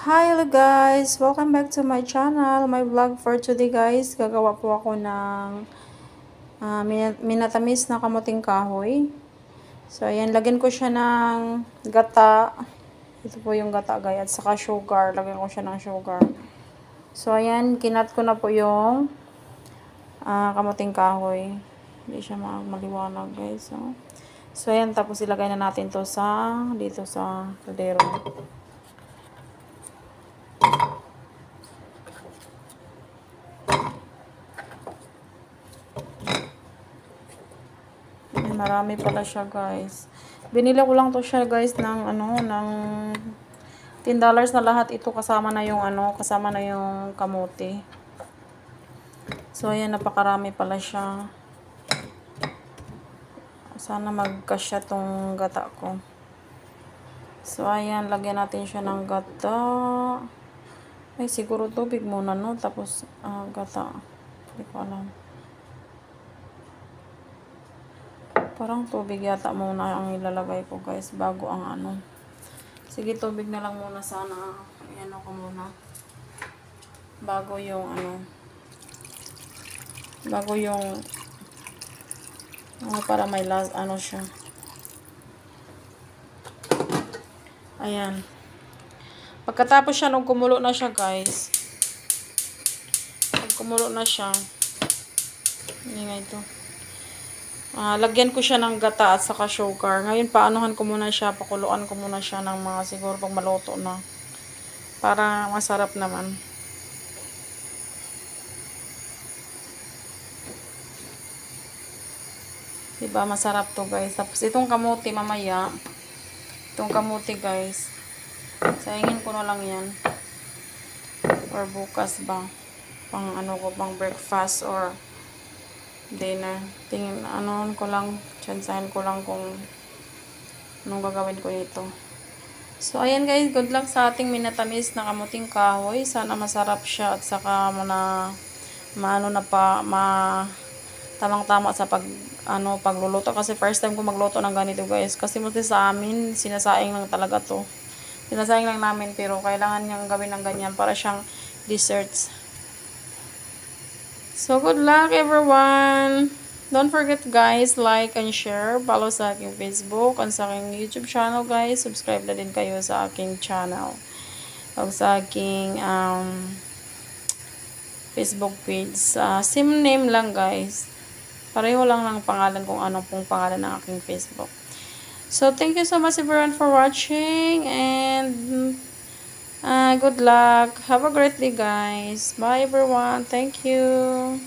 Hi, hello guys! Welcome back to my channel, my vlog for today guys. Gagawa po ako ng minatamis na kamuting kahoy. So, ayan, lagyan ko siya ng gata. Ito po yung gata guys, at saka sugar. Lagyan ko siya ng sugar. So, ayan, kinat ko na po yung kamuting kahoy. Hindi siya maliwanag guys. So, ayan, tapos ilagay na natin to dito sa kaldero. Marami pala siya guys. Binili ko lang to siya guys ng $10 na lahat ito, kasama na yung kasama na yung kamote. So ayan, napakarami pala siya. Sana magkasya tong gata ko. So ayan, lagyan natin siya ng gata. Ay, siguro tubig muna no, tapos gata. Hindi ko alam. Parang tubig yata muna ang ilalagay ko guys bago ang Sige, tubig na lang muna sana. Ayan ako muna. Bago yung bago yung para may siya. Ayan. Pagkatapos siya, nung kumulo na siya guys. Pag kumulo na siya. Hindi nga ito. Lagyan ko siya ng gata at saka sugar. Ngayon, paanohan ko muna siya, pakuluan ko muna siya ng mga siguro pag maluto na. Para masarap naman. Diba, masarap to guys. Tapos itong kamote mamaya. Itong kamote guys. Sayangin ko na lang yan. Or bukas ba. Pang pang breakfast or dinner. Tingin, ko lang, tsansahin ko lang kung anong gagawin ko nito. So, ayan guys, good luck sa ating minatamis na kamuting kahoy. Sana masarap siya at saka tamang-tama sa pagluluto. Kasi first time ko magluto ng ganito guys. Kasi mostly sa amin, sinasaing lang talaga to. Sinasaing lang namin, pero kailangan niyang gawin ng ganyan para siyang desserts. So, good luck everyone! Don't forget guys, like and share. Follow sa aking Facebook and sa aking YouTube channel guys. Subscribe na din kayo sa aking channel. O sa aking Facebook page. Same name lang guys. Pareho lang ng pangalan kung anong pong pangalan ng aking Facebook. So, thank you so much everyone for watching. And good luck. Have a great day guys. Bye everyone. Thank you.